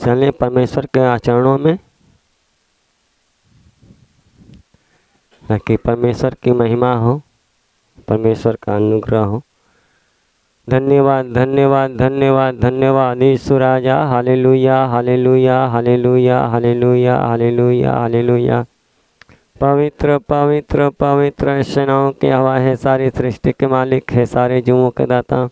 चलें परमेश्वर के आचरणों में, ताकि परमेश्वर की महिमा हो, परमेश्वर का अनुग्रह हो। धन्यवाद धन्यवाद धन्यवाद धन्यवाद यीशु राजा। हालेलुया हालेलुया हालेलुया हालेलुया हालेलुया हालेलुया। पवित्र पवित्र पवित्र सेनाओं की हवा है, सारी सृष्टि के मालिक है, सारे जीवों के दाता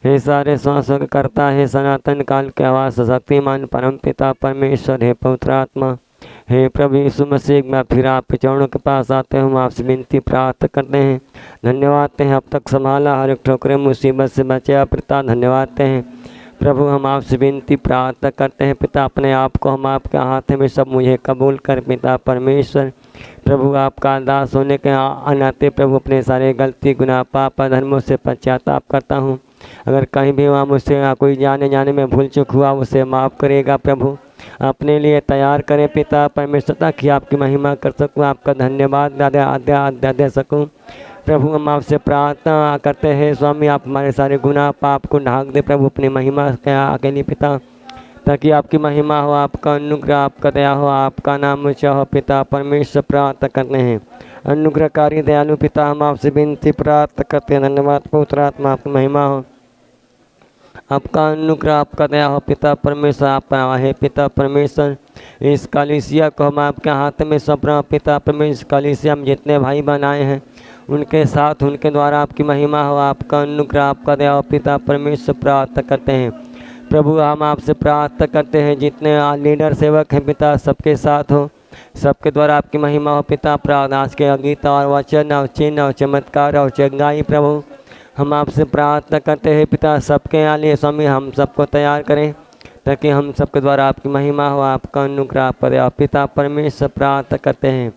हे, सारे श्वासों के कर्ता है, सनातन काल के आवास शक्तिमान परम पिता परमेश्वर है, पवित्र आत्मा हे प्रभु यीशु मसीह। मैं फिर आपके चरणों के पास आते हूँ, आपसे विनती प्राप्त करते हैं। धन्यवाद हैं अब तक संभाला, हर एक ठोकरे मुसीबत से बचे पिता। धन्यवाद हैं प्रभु, हम आपसे विनती प्राप्त करते हैं पिता, अपने आप को हम आपके हाथ में सब मुझे कबूल कर पिता परमेश्वर। प्रभु आपका दास होने के नाते प्रभु अपने सारे गलती गुनाह पाप धर्मों से पश्चाताप करता हूँ। अगर कहीं भी वहाँ मुझसे कोई जाने में भूल चूक हुआ उसे माफ़ करेगा प्रभु, अपने लिए तैयार करें पिता परमेश्वर, ताकि आपकी महिमा कर सकूं, आपका धन्यवाद दे सकूं। प्रभु हम आपसे प्रार्थना करते हैं स्वामी, आप हमारे सारे गुनाह पाप को ढाक दे प्रभु अपनी महिमा के लिए पिता, ताकि आपकी महिमा हो, आपका अनुग्रह आपका दया हो, आपका नाम ऊँचा हो पिता परमेश्वर। प्रार्थना करते हैं अनुग्रहकारी दयालु पिता, हम आपसे विनती प्राप्त करते हैं। धन्यवाद पवित्र आत्मा, आपकी महिमा हो, आपका अनुग्रह आपका दया हो पिता परमेश्वर। आपका है पिता परमेश्वर, इस कलीसिया को हम आपके हाथ में सौंप रहे हैं पिता परमेश्वर। कलीसिया में जितने भाई बहन आए हैं उनके साथ उनके द्वारा आपकी महिमा हो, आपका अनुग्रह आपका दया हो पिता परमेश्वर। प्रार्थना करते हैं प्रभु, हम आपसे प्रार्थना करते हैं जितने लीडर सेवक हैं पिता सबके साथ हो, सबके द्वारा आपकी महिमा हो पिता। प्रार्थना आज के गीता और वचन और चिन्ह और चमत्कार और चंगाई प्रभु हम आपसे प्रार्थना करते हैं पिता, सबके यहाँ लिए स्वामी हम सबको तैयार करें, ताकि हम सबके द्वारा आपकी महिमा हो, आपका अनुग्रह करे पिता परमेश्वर। प्रार्थना करते हैं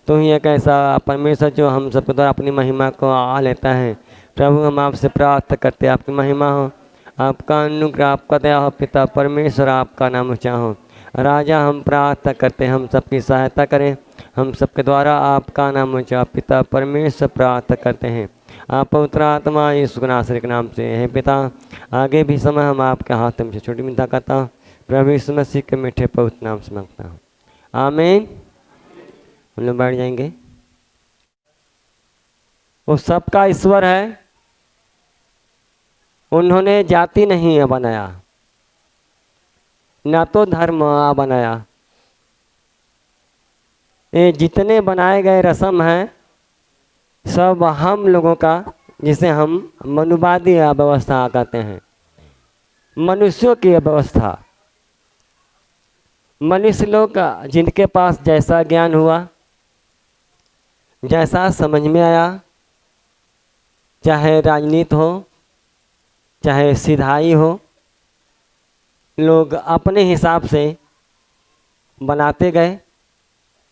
तो ही एक ऐसा परमेश्वर जो हम सबके द्वारा अपनी महिमा को आ लेता है प्रभु, हम आपसे प्रार्थना करते हैं आपकी महिमा हो, आपका अनुग्रह आपका दया हो पिता परमेश्वर, आपका नाम ऊँचा हो। राजा हम प्रार्थना करते हैं हम सबकी सहायता करें, हम सबके द्वारा आपका नाम ऊँचा पिता परमेश्वर। प्रार्थना करते हैं आप पवित्र आत्मा यीशु नासरी के नाम से है पिता। आगे भी समय हम आपके हाथ में से छोटी मिलता करता हूँ, प्रभु यीशु मसीह के मीठे पवित्र नाम से मांगता हूँ, आमीन। हम लोग बैठ जाएंगे। वो सबका ईश्वर है, उन्होंने जाति नहीं बनाया, ना तो धर्म बनाया। ये जितने बनाए गए रस्म हैं सब हम लोगों का, जिसे हम मनुवादी व्यवस्था कहते हैं, मनुष्यों की व्यवस्था। मनुष्य लोग जिनके पास जैसा ज्ञान हुआ, जैसा समझ में आया, चाहे राजनीति हो चाहे सिधाई हो, लोग अपने हिसाब से बनाते गए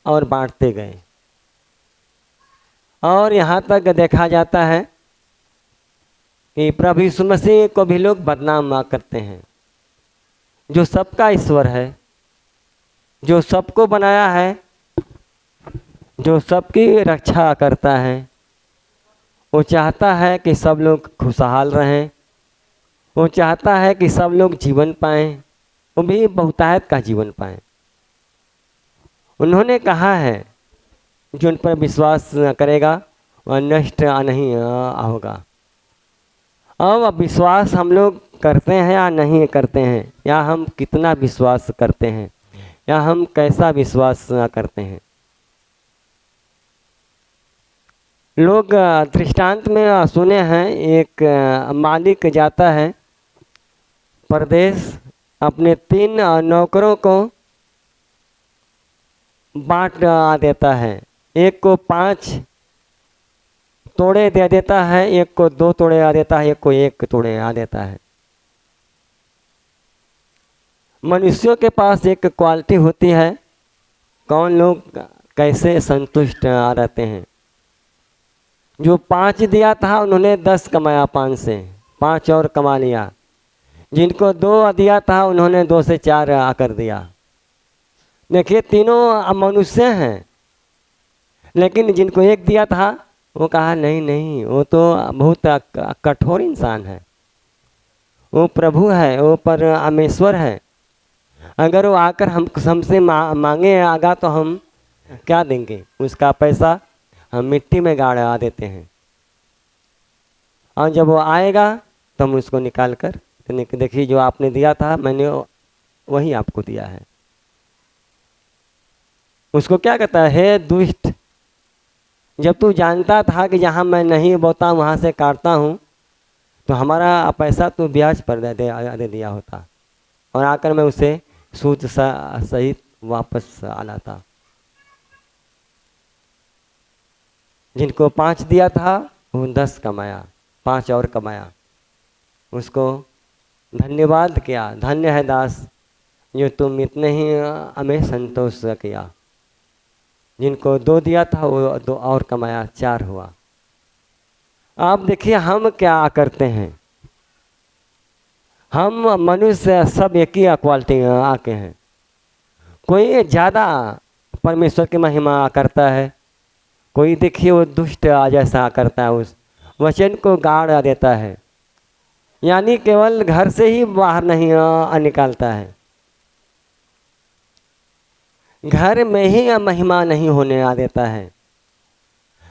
और बांटते गए। और यहाँ तक देखा जाता है कि प्रभु यीशु मसीह को भी लोग बदनाम करते हैं, जो सबका ईश्वर है, जो सबको बनाया है, जो सबकी रक्षा करता है। वो चाहता है कि सब लोग खुशहाल रहें, वो चाहता है कि सब लोग जीवन पाएं, वो भी बहुतायत का जीवन पाएं। उन्होंने कहा है जो उन पर विश्वास करेगा वह नष्ट नहीं होगा। अब विश्वास हम लोग करते हैं या नहीं करते हैं, या हम कितना विश्वास करते हैं, या हम कैसा विश्वास करते हैं। लोग दृष्टांत में सुने हैं, एक मालिक जाता है परदेश, अपने 3 नौकरों को बांट देता है। एक को 5 तोड़े दे देता है, एक को 2 तोड़े आ देता है, एक को 1 तोड़े आ देता है। मनुष्यों के पास एक क्वालिटी होती है, कौन लोग कैसे संतुष्ट रहते हैं। जो 5 दिया था उन्होंने 10 कमाया, 5 से 5 और कमा लिया। जिनको 2 दिया था उन्होंने 2 से 4 आकर दिया। देखिए तीनों मनुष्य हैं, लेकिन जिनको 1 दिया था वो कहा नहीं नहीं, वो तो बहुत कठोर इंसान है, वो प्रभु है, वो परमेश्वर है, अगर वो आकर हमसे मांगे आगा तो हम क्या देंगे? उसका पैसा हम मिट्टी में गाड़ा देते हैं। और जब वो आएगा तो हम उसको निकाल कर देखिए जो आपने दिया था मैंने वही आपको दिया है। उसको क्या कहता है? हे दुष्ट, जब तू जानता था कि जहाँ मैं नहीं बोता वहाँ से काटता हूँ तो हमारा पैसा तो ब्याज पर दे दिया होता और आकर मैं उसे सूद सहित वापस आ लाता। जिनको 5 दिया था वो 10 कमाया, 5 और कमाया, उसको धन्यवाद किया, धन्य है दास जो तुम इतने ही हमें संतोष किया। जिनको 2 दिया था वो 2 और कमाया, 4 हुआ। आप देखिए हम क्या करते हैं, हम मनुष्य सब एक ही क्वालिटी आके हैं। कोई ज़्यादा परमेश्वर की महिमा करता है, कोई देखिए वो दुष्ट जैसा करता है, उस वचन को गाड़ देता है, यानी केवल घर से ही बाहर नहीं निकालता है, घर में ही महिमा नहीं होने आ देता है।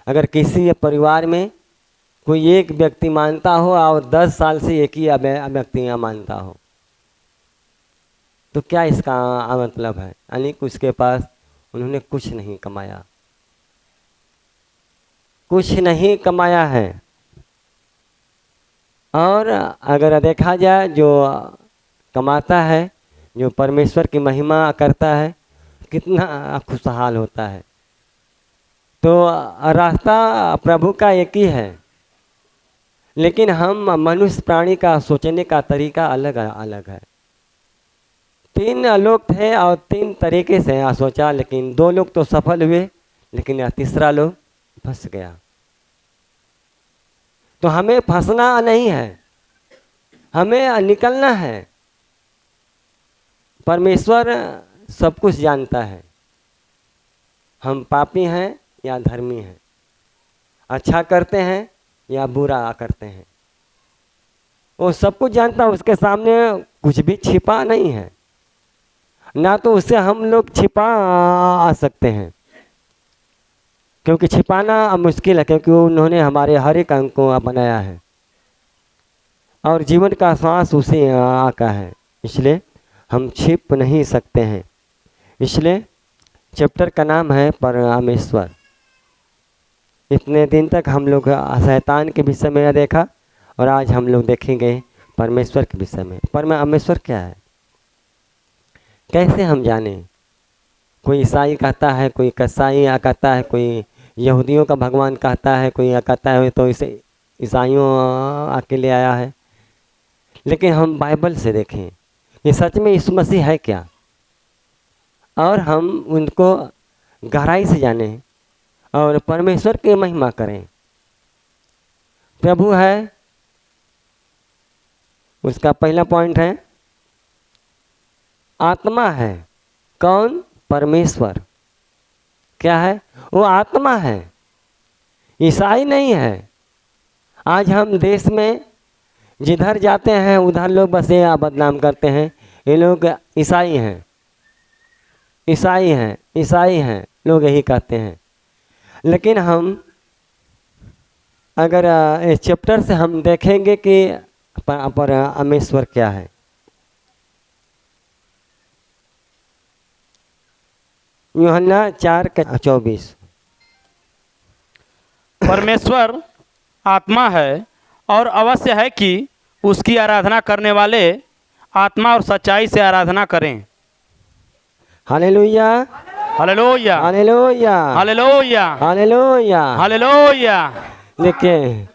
अगर किसी परिवार में कोई एक व्यक्ति मानता हो और 10 साल से एक ही व्यक्ति मानता हो तो क्या इसका मतलब है? यानी कि उसके पास उन्होंने कुछ नहीं कमाया, कुछ नहीं कमाया है। और अगर देखा जाए जो कमाता है, जो परमेश्वर की महिमा करता है, कितना खुशहाल होता है। तो रास्ता प्रभु का एक ही है, लेकिन हम मनुष्य प्राणी का सोचने का तरीका अलग अलग है। 3 लोग थे और 3 तरीके से सोचा, लेकिन 2 लोग तो सफल हुए, लेकिन तीसरा लोग फंस गया। तो हमें फंसना नहीं है, हमें निकलना है। परमेश्वर सब कुछ जानता है, हम पापी हैं या धर्मी हैं, अच्छा करते हैं या बुरा करते हैं, वो सब कुछ जानता है। उसके सामने कुछ भी छिपा नहीं है, ना तो उससे हम लोग छिपा आ सकते हैं, क्योंकि छिपाना मुश्किल है, क्योंकि उन्होंने हमारे हर एक अंग को बनाया है और जीवन का श्वास उसी का है, इसलिए हम छिप नहीं सकते हैं। इसलिए चैप्टर का नाम है परमेश्वर। इतने दिन तक हम लोग शैतान के विषय में देखा और आज हम लोग देखेंगे परमेश्वर के विषय में। परमेश्वर क्या है, कैसे हम जाने? कोई ईसाई कहता है, कोई कसाई कहता है, कोई यहूदियों का भगवान कहता है, कोई कहता है तो इसे ईसाइयों आके ले आया है। लेकिन हम बाइबल से देखें ये सच में यीशु मसीह है क्या, और हम उनको गहराई से जाने और परमेश्वर की महिमा करें। प्रभु है, उसका पहला पॉइंट है आत्मा है। कौन? परमेश्वर। क्या है? वो आत्मा है, ईसाई नहीं है। आज हम देश में जिधर जाते हैं उधर लोग बस ये बदनाम करते हैं, ये लोग ईसाई हैं, ईसाई हैं, ईसाई हैं, लोग यही कहते हैं। लेकिन हम अगर इस चैप्टर से हम देखेंगे कि परमेश्वर क्या है। यूहन्ना 4:24। परमेश्वर आत्मा है और अवश्य है कि उसकी आराधना करने वाले आत्मा और सच्चाई से आराधना करें। हालेलुया, हालेलुया, हालेलुया, हालेलुया, हालेलुया, हालेलुया। देखिए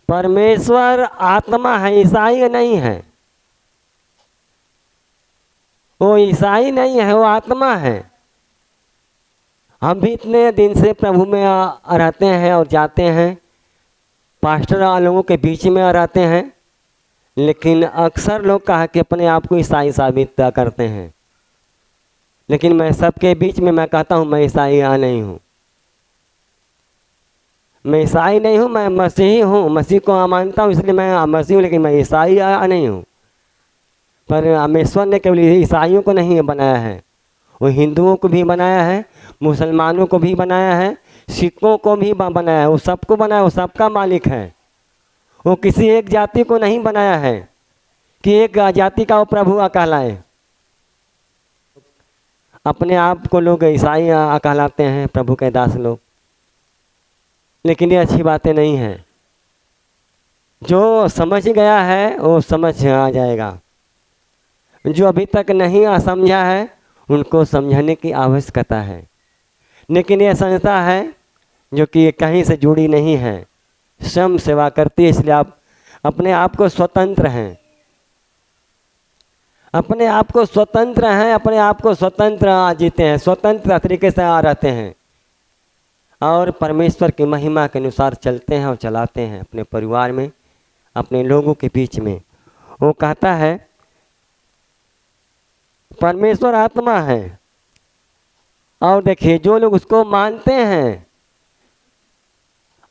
परमेश्वर आत्मा है, ईसाई नहीं है। वो ईसाई नहीं है, वो आत्मा है। हम भी इतने दिन से प्रभु में रहते हैं और जाते हैं, पास्टर लोगों के बीच में रहते हैं, लेकिन अक्सर लोग कहा कि अपने आप को ईसाई साबित करते हैं। लेकिन मैं सबके बीच में मैं कहता हूँ मैं ईसाई नहीं हूँ, मैं ईसाई नहीं हूँ, मैं मसीही हूँ। मसीह को मानता हूँ इसलिए मैं मसीह हूँ, लेकिन मैं ईसाई नहीं हूँ। परमेश्वर ने केवल ईसाइयों को नहीं बनाया है, वो हिंदुओं को भी बनाया है, मुसलमानों को भी बनाया है, सिखों को भी बनाया है। वो सबको बनाया, वो सबका मालिक है। वो किसी एक जाति को नहीं बनाया है कि एक जाति का वो प्रभु कहलाए। अपने आप को लोग ईसाई कहलाते हैं, प्रभु के दास लोग, लेकिन ये अच्छी बातें नहीं हैं। जो समझ गया है वो समझ आ जाएगा, जो अभी तक नहीं समझा है उनको समझाने की आवश्यकता है। लेकिन ये संस्था है जो कि कहीं से जुड़ी नहीं है, स्वयं सेवा करती है, इसलिए आप अपने आप को स्वतंत्र हैं, अपने आप को स्वतंत्र हैं, अपने आप को स्वतंत्र जीते हैं, स्वतंत्र तरीके से रहते हैं और परमेश्वर की महिमा के अनुसार चलते हैं और चलाते हैं अपने परिवार में, अपने लोगों के बीच में। वो कहता है परमेश्वर आत्मा है, और देखिए जो लोग उसको मानते हैं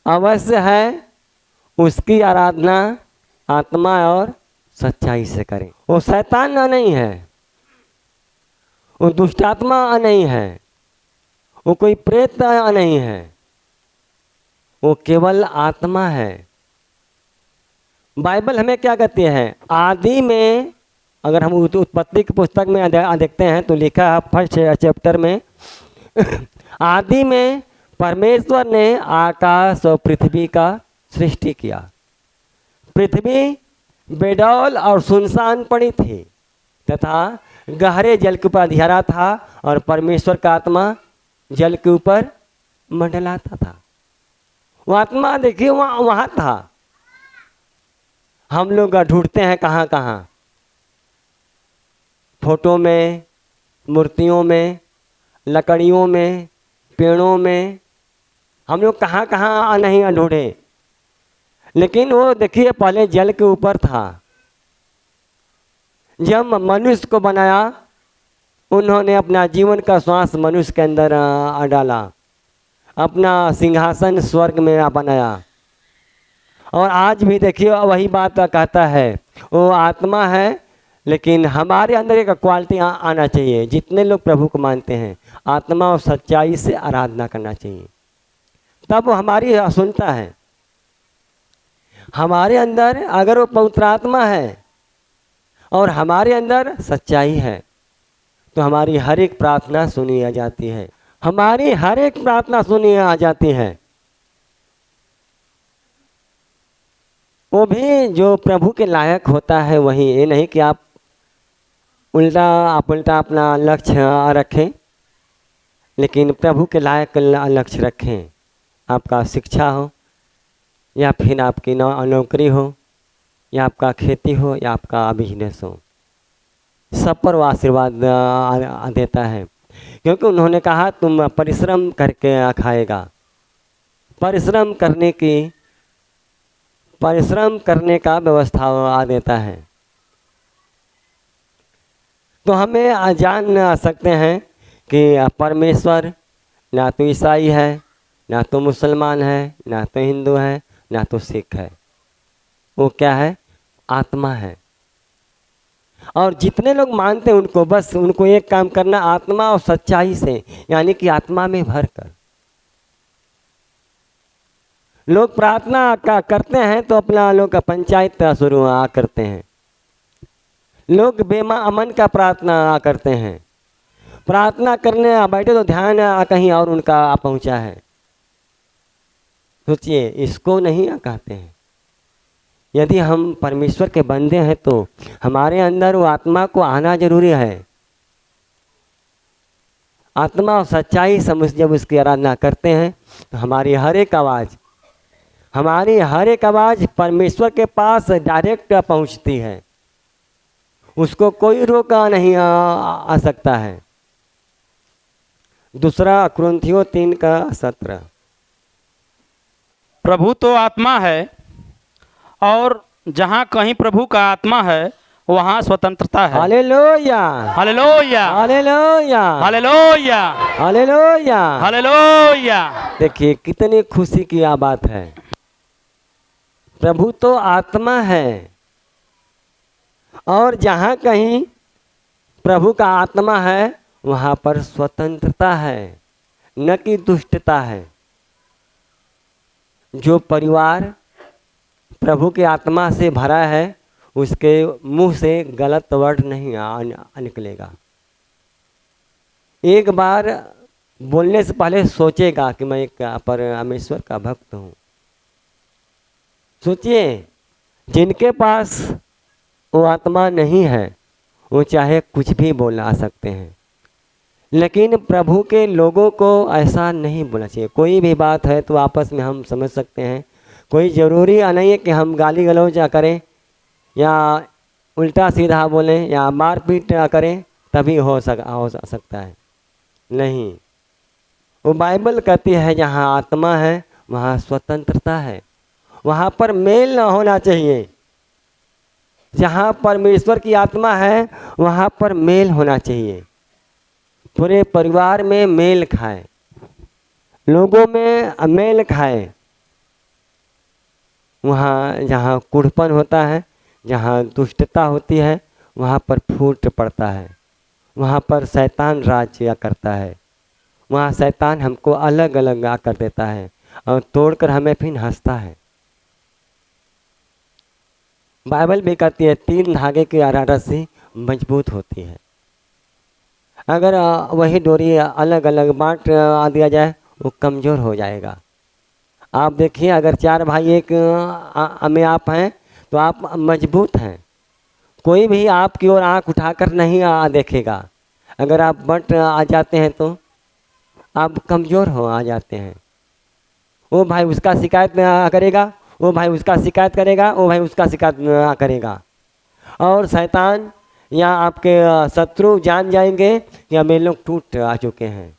अवश्य है उसकी आराधना आत्मा और सच्चाई से करें। वो शैतान नहीं है, वो दुष्टात्मा नहीं है, वो कोई प्रेत नहीं है, वो केवल आत्मा है। बाइबल हमें क्या कहती है? आदि में अगर हम उत्पत्ति की पुस्तक में देखते हैं तो लिखा है फर्स्ट चैप्टर में आदि में परमेश्वर ने आकाश और पृथ्वी का सृष्टि किया। पृथ्वी बेडौल और सुनसान पड़ी थी तथा गहरे जल के ऊपर अंधियारा था और परमेश्वर का आत्मा जल के ऊपर मंडलाता था। वो आत्मा देखिए वहाँ था। हम लोग ढूंढते हैं कहाँ कहाँ, फोटो में, मूर्तियों में, लकड़ियों में, पेड़ों में, हम लोग कहाँ कहाँ नहीं ढूंढे, लेकिन वो देखिए पहले जल के ऊपर था। जब मनुष्य को बनाया उन्होंने अपना जीवन का श्वास मनुष्य के अंदर डाला, अपना सिंहासन स्वर्ग में बनाया। और आज भी देखिए वही बात कहता है, वो आत्मा है, लेकिन हमारे अंदर एक क्वालिटी आना चाहिए। जितने लोग प्रभु को मानते हैं आत्मा और सच्चाई से आराधना करना चाहिए, तब वो हमारी सुनता है। हमारे अंदर अगर वो पवित्र आत्मा है और हमारे अंदर सच्चाई है तो हमारी हर एक प्रार्थना सुनी आ जाती है, हमारी हर एक प्रार्थना सुनी आ जाती है। वो भी जो प्रभु के लायक होता है वही, ये नहीं कि आप उल्टा अपना लक्ष्य रखें, लेकिन प्रभु के लायक लक्ष्य रखें। आपका शिक्षा हो या फिर आपकी नौकरी हो या आपका खेती हो या आपका बिजनेस हो, सब पर वो आशीर्वाद देता है, क्योंकि उन्होंने कहा तुम परिश्रम करके खाएगा। परिश्रम करने का व्यवस्था देता है। तो हमें जान सकते हैं कि परमेश्वर ना तो ईसाई है, ना तो मुसलमान है, ना तो हिंदू है, ना तो सिख है। वो क्या है? आत्मा है। और जितने लोग मानते हैं उनको बस उनको एक काम करना, आत्मा और सच्चाई से, यानी कि आत्मा में भरकर। लोग प्रार्थना करते हैं तो अपना लोग का पंचायत शुरू करते हैं, लोग बेमन का प्रार्थना करते हैं, प्रार्थना करने बैठे तो ध्यान कहीं और उनका पहुंचा है। सोचिए, इसको नहीं कहते हैं। यदि हम परमेश्वर के बंदे हैं तो हमारे अंदर वो आत्मा को आना जरूरी है। आत्मा और सच्चाई समझ जब उसकी आराधना करते हैं तो हमारी हर एक आवाज़ परमेश्वर के पास डायरेक्ट पहुंचती है, उसको कोई रोका नहीं आ सकता है। दूसरा कुरिन्थियों 3:17। प्रभु तो आत्मा है और जहाँ कहीं प्रभु का आत्मा है वहाँ स्वतंत्रता है। हालेलुया, हालेलुया, हालेलुया, हालेलुया, हालेलुया, हालेलुया। देखिए कितनी खुशी की बात है। प्रभु तो आत्मा है और जहाँ कहीं प्रभु का आत्मा है वहाँ पर स्वतंत्रता है, न कि दुष्टता है। जो परिवार प्रभु की आत्मा से भरा है उसके मुंह से गलत वर्ड नहीं निकलेगा। एक बार बोलने से पहले सोचेगा कि मैं एक परमेश्वर का भक्त हूँ। सोचिए, जिनके पास वो आत्मा नहीं है वो चाहे कुछ भी बोला सकते हैं, लेकिन प्रभु के लोगों को ऐसा नहीं बोलना चाहिए। कोई भी बात है तो आपस में हम समझ सकते हैं, कोई ज़रूरी नहीं है कि हम गाली गलौज करें या उल्टा सीधा बोलें या मारपीट करें तभी हो सकता है। नहीं, वो बाइबल कहती है जहाँ आत्मा है वहाँ स्वतंत्रता है, वहाँ पर मेल न होना चाहिए। जहाँ परमेश्वर की आत्मा है वहाँ पर मेल होना चाहिए। पूरे परिवार में मेल खाए, लोगों में मेल खाए। वहाँ जहाँ कुढ़पन होता है, जहाँ दुष्टता होती है वहाँ पर फूट पड़ता है, वहाँ पर शैतान राज्य करता है। वहाँ शैतान हमको अलग अलग कर देता है और तोड़कर हमें फिर हंसता है। बाइबल भी कहती है 3 धागे की रस्सी मजबूत होती है। अगर वही डोरी अलग अलग बांट दिया जाए वो कमज़ोर हो जाएगा। आप देखिए, अगर 4 भाई एक में आप हैं तो आप मजबूत हैं, कोई भी आपकी ओर आंख उठाकर नहीं देखेगा। अगर आप बंट आ जाते हैं तो आप कमज़ोर हो आ जाते हैं। वो भाई उसका शिकायत करेगा, वो भाई उसका शिकायत करेगा, वो भाई उसका शिकायत करेगा, और शैतान या आपके शत्रु जान जाएंगे कि हमें लोग टूट आ चुके हैं।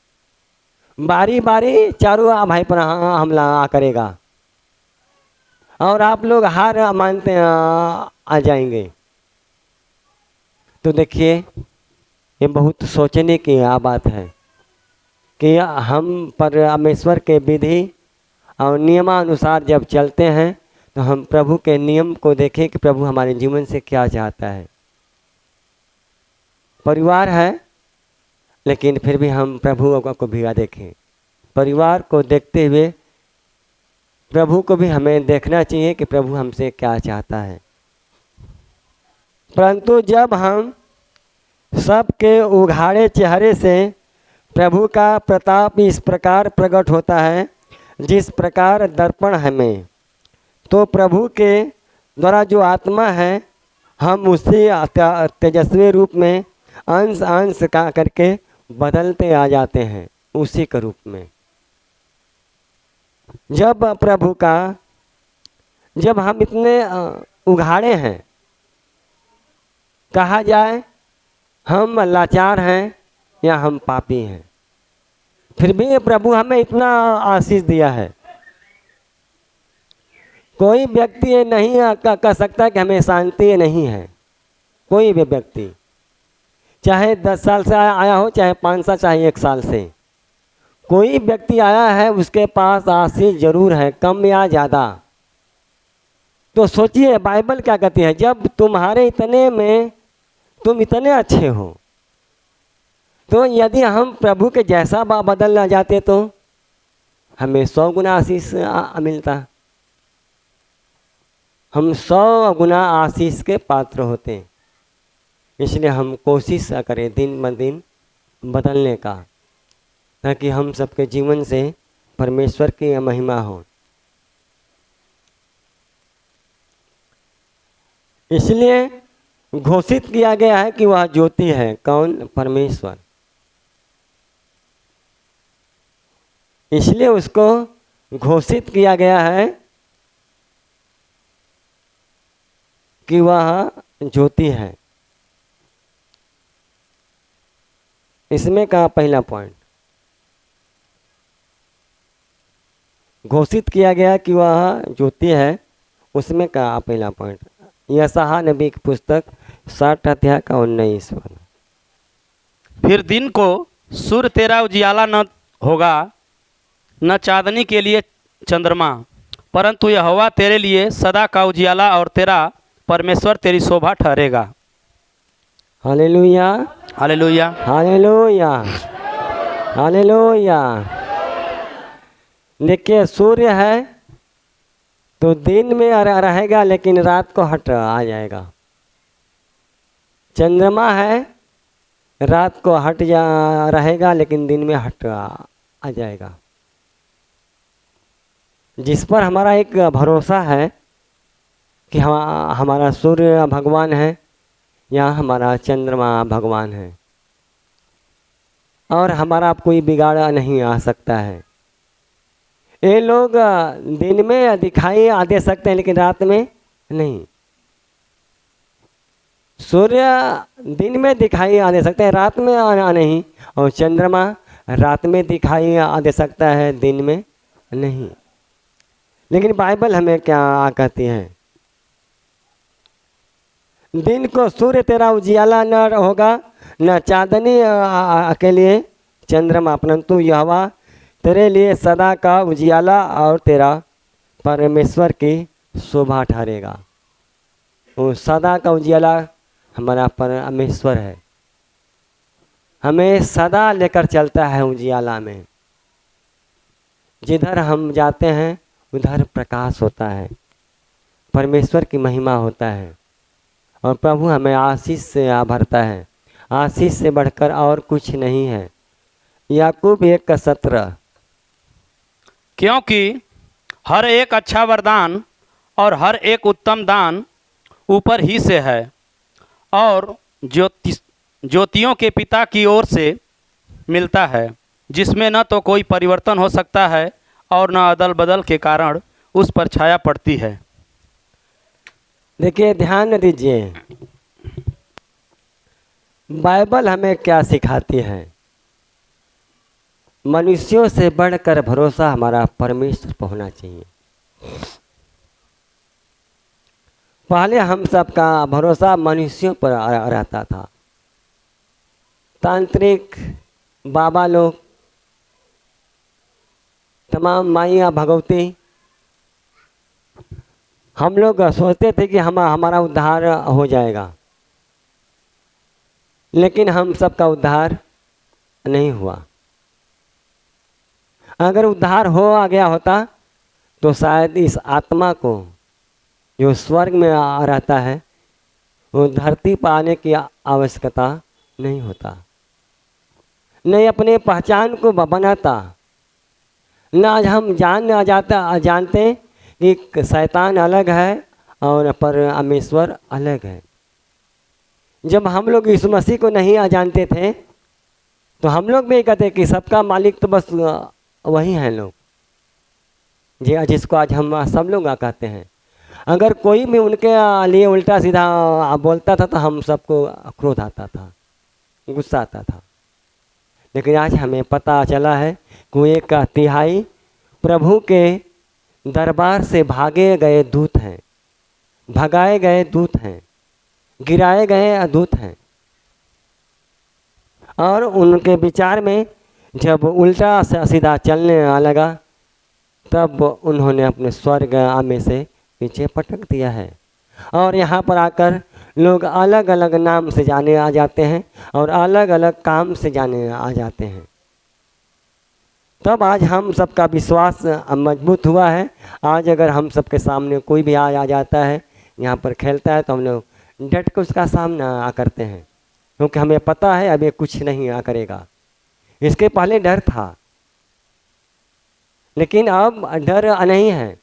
बारी बारी चारों भाई पर हमला करेगा और आप लोग हार मानते आ जाएंगे। तो देखिए, ये बहुत सोचने की बात है कि हम परमेश्वर के विधि और नियमानुसार जब चलते हैं तो हम प्रभु के नियम को देखें कि प्रभु हमारे जीवन से क्या चाहता है। परिवार है लेकिन फिर भी हम प्रभु को भी देखें। परिवार को देखते हुए प्रभु को भी हमें देखना चाहिए कि प्रभु हमसे क्या चाहता है। परंतु जब हम सबके उघाड़े चेहरे से प्रभु का प्रताप इस प्रकार प्रकट होता है जिस प्रकार दर्पण हमें, तो प्रभु के द्वारा जो आत्मा है हम उसी तेजस्वी रूप में अंश अंश का करके बदलते आ जाते हैं उसी के रूप में। जब प्रभु का, जब हम इतने उघाड़े हैं, कहा जाए हम लाचार हैं या हम पापी हैं, फिर भी प्रभु हमें इतना आशीष दिया है। कोई व्यक्ति ये नहीं कह सकता कि हमें शांति नहीं है। कोई भी व्यक्ति, चाहे 10 साल से आया हो, चाहे 5 साल, चाहे 1 साल से, कोई व्यक्ति आया है उसके पास आशीष जरूर है, कम या ज़्यादा। तो सोचिए बाइबल क्या कहती है, जब तुम्हारे इतने में तुम इतने अच्छे हो, तो यदि हम प्रभु के जैसा बदल जाते तो हमें 100 गुना आशीष मिलता। हम 100 गुना आशीष के पात्र होते। इसलिए हम कोशिश करें दिन ब दिन बदलने का, ताकि हम सबके जीवन से परमेश्वर की महिमा हो। इसलिए घोषित किया गया है कि वह ज्योति है। कौन? परमेश्वर। इसलिए उसको घोषित किया गया है कि वह ज्योति है। इसमें का पहला पॉइंट घोषित किया गया कि वह ज्योति है, उसमें का पहला पॉइंट यशायाह नबी की पुस्तक 60 अध्याय का 19 वाला। फिर दिन को सूर्य तेरा उजियाला न होगा, न चांदनी के लिए चंद्रमा, परंतु यहोवा तेरे लिए सदा का उजियाला और तेरा परमेश्वर तेरी शोभा ठहरेगा। हालेलुया, हालेलुया। हालेलुया, हालेलुया। देखिए, सूर्य है तो दिन में रहेगा लेकिन रात को हट आ जाएगा। चंद्रमा है, रात को हट जा रहेगा लेकिन दिन में हट आ जाएगा। जिस पर हमारा एक भरोसा है कि हमारा सूर्य भगवान है या हमारा चंद्रमा भगवान है, और हमारा कोई बिगाड़ नहीं आ सकता है। ये लोग दिन में दिखाई दे सकते हैं लेकिन रात में नहीं। सूर्य दिन में दिखाई दे सकते हैं, रात में नहीं, और चंद्रमा रात में दिखाई दे सकता है, दिन में नहीं। लेकिन बाइबल हमें क्या कहती है? दिन को सूर्य तेरा उजियाला न होगा, न चांदनी के लिए चंद्रमा, परंतु यहोवा तेरे लिए सदा का उजियाला और तेरा परमेश्वर की शोभा ठहरेगा। वो सदा का उजियाला हमारा परमेश्वर है, हमें सदा लेकर चलता है उजियाला में। जिधर हम जाते हैं उधर प्रकाश होता है, परमेश्वर की महिमा होता है, और प्रभु हमें आशीष से भरता है। आशीष से बढ़कर और कुछ नहीं है। याकूब 1:17। क्योंकि हर एक अच्छा वरदान और हर एक उत्तम दान ऊपर ही से है और ज्योतियों के पिता की ओर से मिलता है, जिसमें न तो कोई परिवर्तन हो सकता है और न अदल बदल के कारण उस पर छाया पड़ती है। देखिए, ध्यान दीजिए, बाइबल हमें क्या सिखाती है? मनुष्यों से बढ़कर भरोसा हमारा परमेश्वर पर होना चाहिए। पहले हम सबका भरोसा मनुष्यों पर रहता था। तांत्रिक बाबा लोग, तमाम माइया भगवती, हम लोग सोचते थे कि हमारा उद्धार हो जाएगा, लेकिन हम सबका उद्धार नहीं हुआ। अगर उद्धार हो आ गया होता तो शायद इस आत्मा को जो स्वर्ग में रहता है वो धरती पर आने की आवश्यकता नहीं होता, नहीं अपने पहचान को बनाता। न आज हम जानते कि शैतान अलग है और परमेश्वर अलग है। जब हम लोग यीशु मसीह को नहीं जानते थे तो हम लोग भी कहते कि सबका मालिक तो बस वही हैं लोग, जिसको आज हम सब लोग कहते हैं। अगर कोई भी उनके लिए उल्टा सीधा बोलता था तो हम सबको क्रोध आता था, गुस्सा आता था। लेकिन आज हमें पता चला है कि वो 1/3 प्रभु के दरबार से भागे गए दूत हैं, भगाए गए दूत हैं, गिराए गए दूत हैं। और उनके विचार में जब उल्टा सीधा चलने लगा तब उन्होंने अपने स्वर्ग में से पीछे पटक दिया है। और यहाँ पर आकर लोग अलग अलग नाम से जाने आ जाते हैं और अलग अलग काम से जाने आ जाते हैं। तब आज हम सबका विश्वास मजबूत हुआ है। आज अगर हम सबके सामने कोई भी आ जाता है, यहाँ पर खेलता है, तो हम लोग डट कर उसका सामना करते हैं, क्योंकि हमें पता है अब ये कुछ नहीं करेगा। इसके पहले डर था, लेकिन अब डर नहीं है।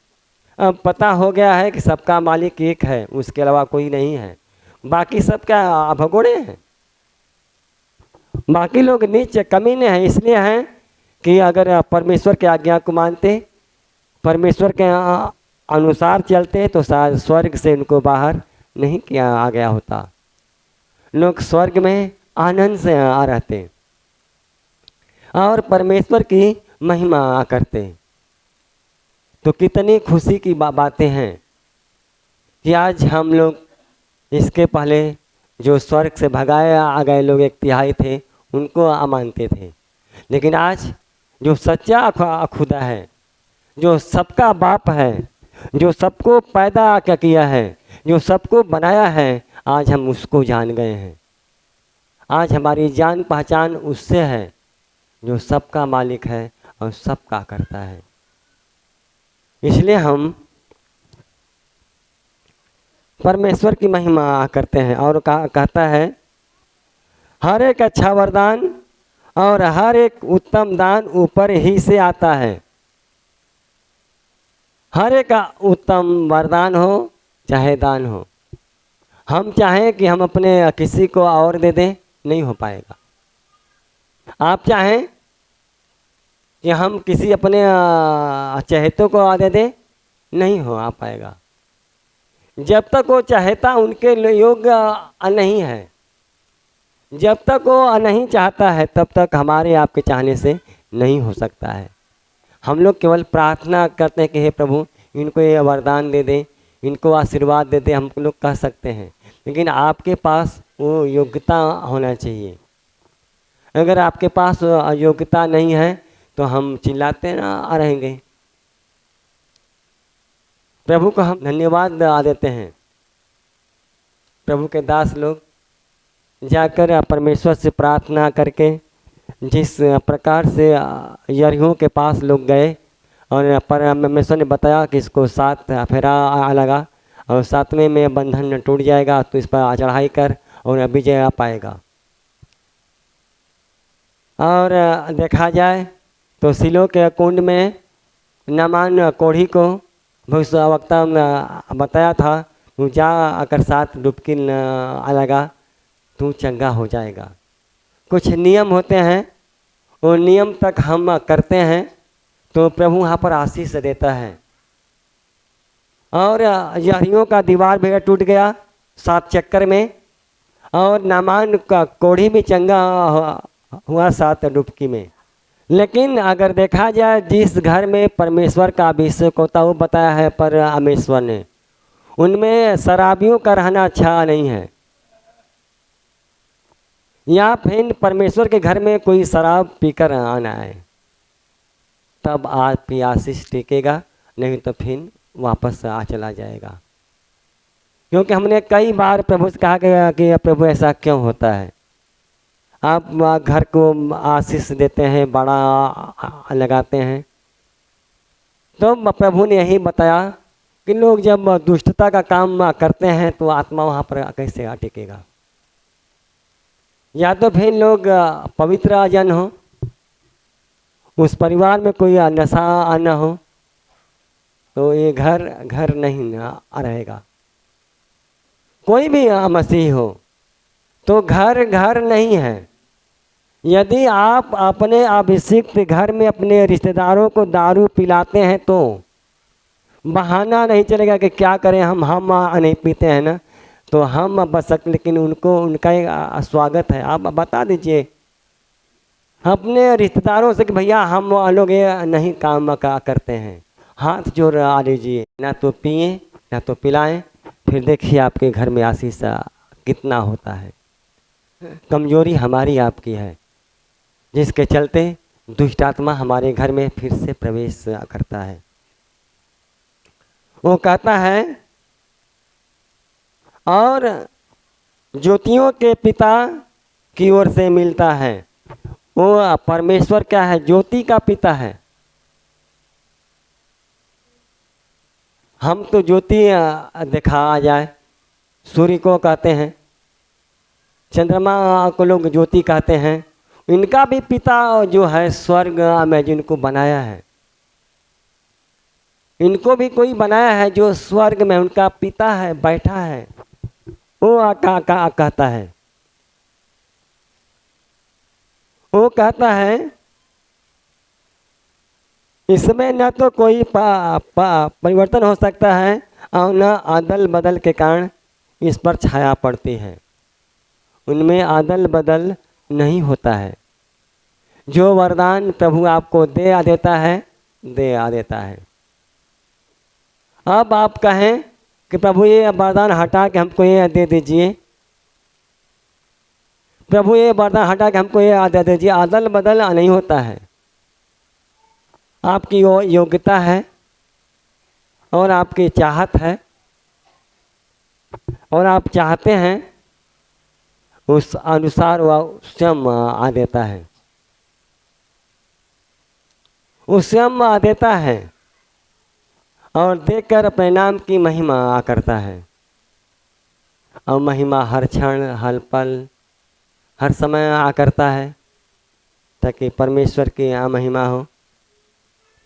अब पता हो गया है कि सबका मालिक एक है, उसके अलावा कोई नहीं है। बाकी सब क्या भगोड़े हैं, बाकी लोग नीच कमीने हैं। इसलिए हैं कि अगर परमेश्वर की आज्ञा को मानते, परमेश्वर के अनुसार चलते तो शायद स्वर्ग से उनको बाहर नहीं किया आ गया होता। लोग स्वर्ग में आनंद से आ रहते और परमेश्वर की महिमा करते। तो कितनी खुशी की बातें हैं कि आज हम लोग, इसके पहले जो स्वर्ग से भगाए आ गए लोग 1/3 थे, उनको मानते थे। लेकिन आज जो सच्चा खुदा है, जो सबका बाप है, जो सबको पैदा क्या किया है, जो सबको बनाया है, आज हम उसको जान गए हैं। आज हमारी जान पहचान उससे है जो सबका मालिक है और सबका करता है। इसलिए हम परमेश्वर की महिमा करते हैं। और कहता है हर एक अच्छा वरदान और हर एक उत्तम दान ऊपर ही से आता है। हर एक उत्तम वरदान हो चाहे दान हो, हम चाहें कि हम अपने किसी को और दे दें, नहीं हो पाएगा। आप चाहें कि हम किसी अपने चहेतों को दे दें, नहीं हो आ पाएगा। जब तक वो चाहता उनके योग्य नहीं है, जब तक वो नहीं चाहता है, तब तक हमारे आपके चाहने से नहीं हो सकता है। हम लोग केवल प्रार्थना करते हैं कि हे प्रभु इनको ये वरदान दे दें, इनको आशीर्वाद दे दें, हम लोग कह सकते हैं। लेकिन आपके पास वो योग्यता होना चाहिए। अगर आपके पास योग्यता नहीं है तो हम चिल्लाते ना रहेंगे। प्रभु को हम धन्यवाद देते हैं। प्रभु के दास लोग जाकर परमेश्वर से प्रार्थना करके जिस प्रकार से यरीहो के पास लोग गए और परमेश्वर ने बताया कि इसको 7 फेरा लगा और 7वें में बंधन टूट जाएगा, तो इस पर चढ़ाई कर और विजय आ पाएगा। और देखा जाए तो सिलो के कुंड में नामान कोढ़ी को भविष्यवक्ता बताया था, तू जा अगर 7 डुबकी लगा तू चंगा हो जाएगा। कुछ नियम होते हैं, वो नियम तक हम करते हैं तो प्रभु वहाँ पर आशीष देता है। और यरीहो का दीवार भी टूट गया 7 चक्कर में, और नामान का कोढ़ी भी चंगा हुआ 7 डुबकी में। लेकिन अगर देखा जाए जिस घर में परमेश्वर का अभिषेक होता वो बताया है परमेश्वर ने, उनमें शराबियों का रहना अच्छा नहीं है। या फिर परमेश्वर के घर में कोई शराब पीकर आना है, तब आपकी आशीष टिकेगा, नहीं तो फिर वापस चला जाएगा। क्योंकि हमने कई बार प्रभु से कहा गया कि प्रभु ऐसा क्यों होता है, आप घर को आशीष देते हैं, बड़ा लगाते हैं। तो प्रभु ने यही बताया कि लोग जब दुष्टता का काम करते हैं तो आत्मा वहाँ पर कैसे टिकेगा। या तो फिर लोग पवित्र जन हो, उस परिवार में कोई नशा न हो, तो ये घर नहीं रहेगा। कोई भी मसीह हो तो घर नहीं है। यदि आप अपने अभिषिक्त घर में अपने रिश्तेदारों को दारू पिलाते हैं तो बहाना नहीं चलेगा कि क्या करें, हम नहीं पीते हैं ना, तो हम बच सकते, लेकिन उनको उनका स्वागत है। आप बता दीजिए अपने रिश्तेदारों से कि भैया हम लोग ये नहीं काम करते हैं, हाथ जोड़ आ लीजिए, ना तो पिए ना तो पिलाएं, फिर देखिए आपके घर में आशीष कितना होता है। कमजोरी हमारी आपकी है, जिसके चलते दुष्ट आत्मा हमारे घर में फिर से प्रवेश करता है। वो कहता है और ज्योतियों के पिता की ओर से मिलता है। वो परमेश्वर क्या है, ज्योति का पिता है। हम तो ज्योति देखा आ जाए, सूर्य को कहते हैं, चंद्रमा को लोग ज्योति कहते हैं। इनका भी पिता जो है स्वर्ग में जिनको बनाया है, इनको भी कोई बनाया है जो स्वर्ग में उनका पिता है, बैठा है। वो कहता है, वो कहता है इसमें न तो कोई परिवर्तन हो सकता है और न आदल बदल के कारण इस पर छाया पड़ती है। उनमें आदल बदल नहीं होता है। जो वरदान प्रभु आपको दे देता है। अब आप कहें कि प्रभु ये वरदान हटा के हमको ये दे दीजिए, प्रभु ये वरदान हटा के हमको ये दे दीजिए। आदल बदल नहीं होता है। आपकी योग्यता है और आपकी चाहत है और आप चाहते हैं उस अनुसार वह स्वयं आ देता है, वो स्वयं आ देता है और देखकर अपने नाम की महिमा आ करता है। और महिमा हर क्षण, हर पल, हर समय आ करता है ताकि परमेश्वर की यहाँ महिमा हो।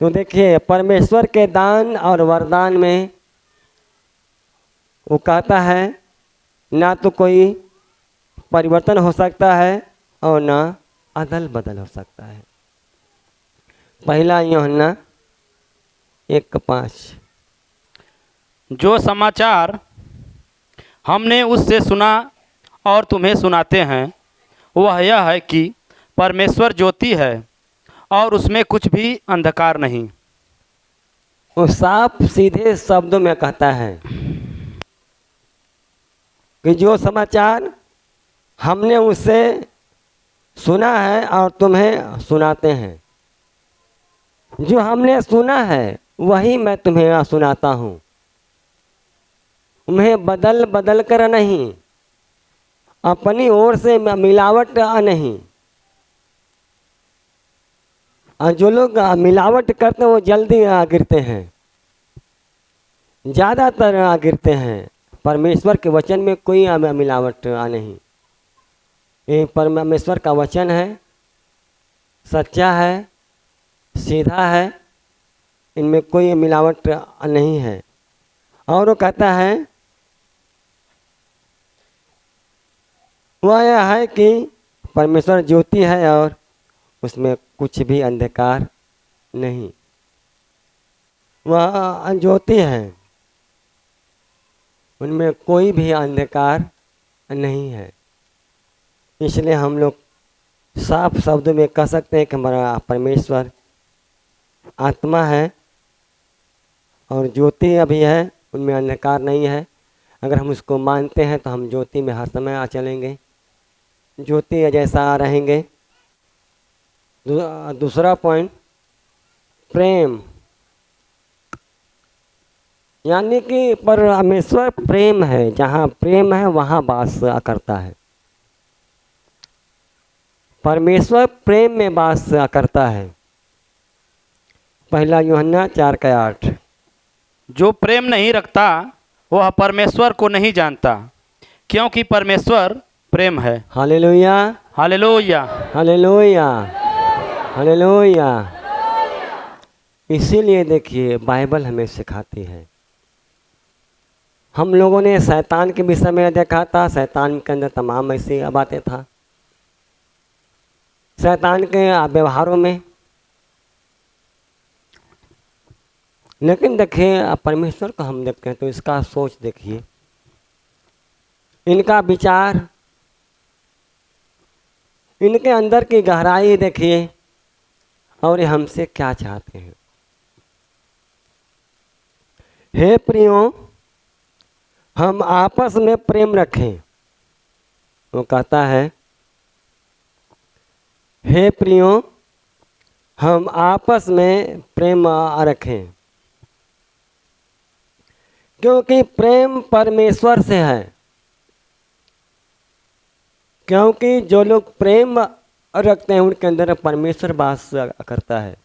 तो देखिए परमेश्वर के दान और वरदान में वो कहता है ना तो कोई परिवर्तन हो सकता है और ना अदल बदल हो सकता है। पहला यूहन्ना 1:5। जो समाचार हमने उससे सुना और तुम्हें सुनाते हैं वह यह है कि परमेश्वर ज्योति है और उसमें कुछ भी अंधकार नहीं। वो साफ सीधे शब्दों में कहता है कि जो समाचार हमने उससे सुना है और तुम्हें सुनाते हैं। जो हमने सुना है वही मैं तुम्हें सुनाता हूँ, उन्हें बदल बदल कर नहीं, अपनी ओर से मिलावट नहीं। और जो लोग मिलावट करते हैं वो जल्दी गिरते हैं, ज़्यादातर गिरते हैं। परमेश्वर के वचन में कोई मिलावट नहीं। ये परमेश्वर का वचन है, सच्चा है, सीधा है, इनमें कोई मिलावट नहीं है। और वो कहता है वह यह है कि परमेश्वर ज्योति है और उसमें कुछ भी अंधकार नहीं। वह ज्योति है, उनमें कोई भी अंधकार नहीं है। इसलिए हम लोग साफ शब्दों में कह सकते हैं कि हमारा परमेश्वर आत्मा है और ज्योति अभी है, उनमें अंधकार नहीं है। अगर हम उसको मानते हैं तो हम ज्योति में हर समय आ चलेंगे, ज्योति जैसा रहेंगे। दूसरा पॉइंट, प्रेम, यानी कि परमेश्वर प्रेम है। जहाँ प्रेम है वहाँ वास करता है। परमेश्वर प्रेम में वास करता है। पहला यूहन्ना 4:8। जो प्रेम नहीं रखता वह परमेश्वर को नहीं जानता, क्योंकि परमेश्वर प्रेम है। हालेलुया, हालेलुया। हालेलुया, हालेलुया। इसीलिए देखिए बाइबल हमें सिखाती है। हम लोगों ने शैतान के विषय में देखा था, शैतान के अंदर तमाम ऐसी बातें था, शैतान के व्यवहारों में। लेकिन देखिए परमेश्वर को हम देखते हैं तो इसका सोच देखिए, इनका विचार, इनके अंदर की गहराई देखिए और ये हमसे क्या चाहते हैं। हे प्रियो, हम आपस में प्रेम रखें। वो कहता है हे प्रियो, हम आपस में प्रेम रखें, क्योंकि प्रेम परमेश्वर से है। क्योंकि जो लोग प्रेम रखते हैं उनके अंदर परमेश्वर वास करता है।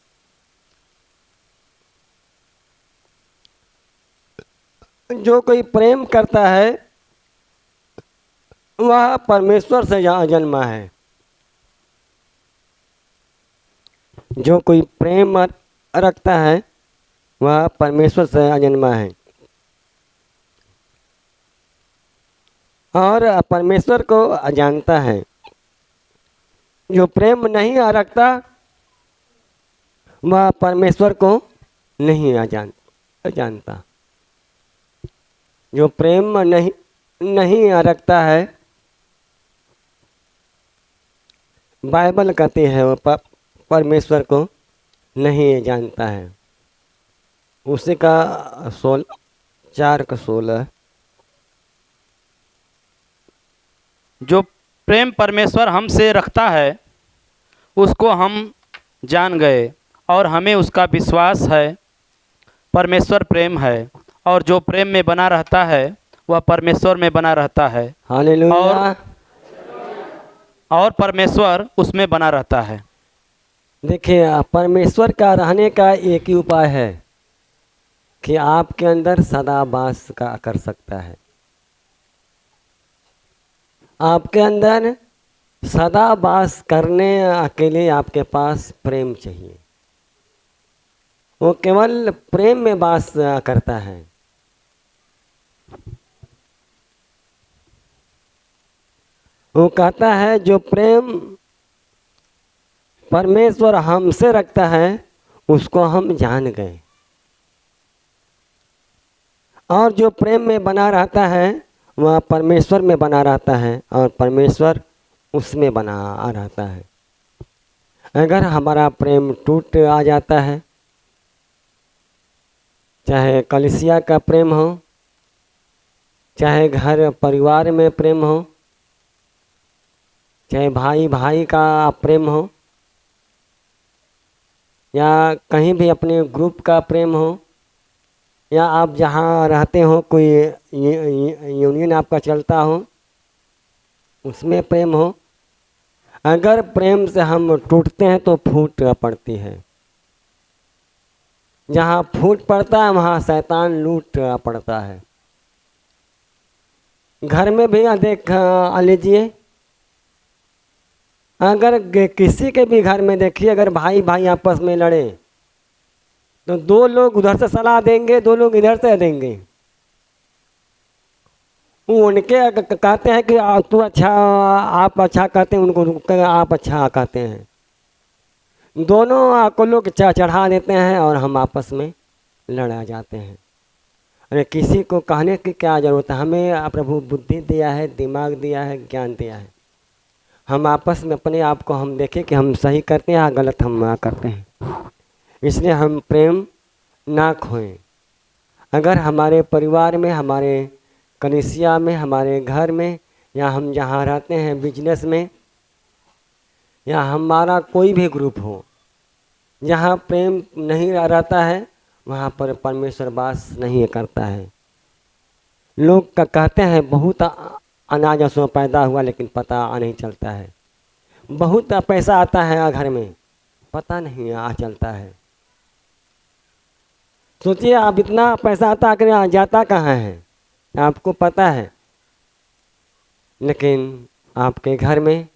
जो कोई प्रेम करता है वह परमेश्वर से जन्मा है। जो कोई प्रेम रखता है वह परमेश्वर से जन्मा है और परमेश्वर को जानता है। जो प्रेम नहीं रखता वह परमेश्वर को नहीं जानता। जो प्रेम नहीं रखता है, बाइबल कहती है वो परमेश्वर को नहीं जानता है। उसी का 4:16। जो प्रेम परमेश्वर हमसे रखता है उसको हम जान गए और हमें उसका विश्वास है। परमेश्वर प्रेम है और जो प्रेम में बना रहता है वह परमेश्वर में बना रहता है। हालेलुया। और और परमेश्वर उसमें बना रहता है। देखिए, परमेश्वर का रहने का एक ही उपाय है कि आपके अंदर सदा वास का कर सकता है। आपके अंदर सदा वास करने के लिए आपके पास प्रेम चाहिए। वो केवल प्रेम में वास करता है। वो कहता है जो प्रेम परमेश्वर हमसे रखता है उसको हम जान गए, और जो प्रेम में बना रहता है वह परमेश्वर में बना रहता है और परमेश्वर उसमें बना रहता है। अगर हमारा प्रेम टूट आ जाता है, चाहे कलीसिया का प्रेम हो, चाहे घर परिवार में प्रेम हो, चाहे भाई भाई का प्रेम हो, या कहीं भी अपने ग्रुप का प्रेम हो, या आप जहाँ रहते हो कोई यूनियन आपका चलता हो उसमें प्रेम हो, अगर प्रेम से हम टूटते हैं तो फूट पड़ती है। जहाँ फूट पड़ता है वहाँ शैतान लूट पड़ता है। घर में भी देख लीजिए, अगर किसी के भी घर में देखिए, अगर भाई भाई आपस में लड़े तो दो लोग उधर से सलाह देंगे, दो लोग इधर से देंगे। वो उनके कहते हैं कि तू अच्छा, आप अच्छा कहते हैं, उनको आप अच्छा कहते हैं। दोनों को लोग चढ़ा देते हैं और हम आपस में लड़ा जाते हैं। अरे किसी को कहने की क्या ज़रूरत है? हमें प्रभु बुद्धि दिया है, दिमाग दिया है, ज्ञान दिया है। हम आपस में अपने आप को हम देखें कि हम सही करते हैं या गलत हम करते हैं। इसलिए हम प्रेम ना खोएं। अगर हमारे परिवार में, हमारे कलीसिया में, हमारे घर में, या हम जहाँ रहते हैं बिजनेस में, या हमारा कोई भी ग्रुप हो, जहाँ प्रेम नहीं रहता है वहाँ पर परमेश्वर वास नहीं करता है। लोग कहते हैं बहुत अनाज उसमें पैदा हुआ लेकिन पता नहीं चलता है। बहुत पैसा आता है घर में, पता नहीं चलता है। सोचिए, आप इतना पैसा आता है जाता कहाँ है आपको पता है, लेकिन आपके घर में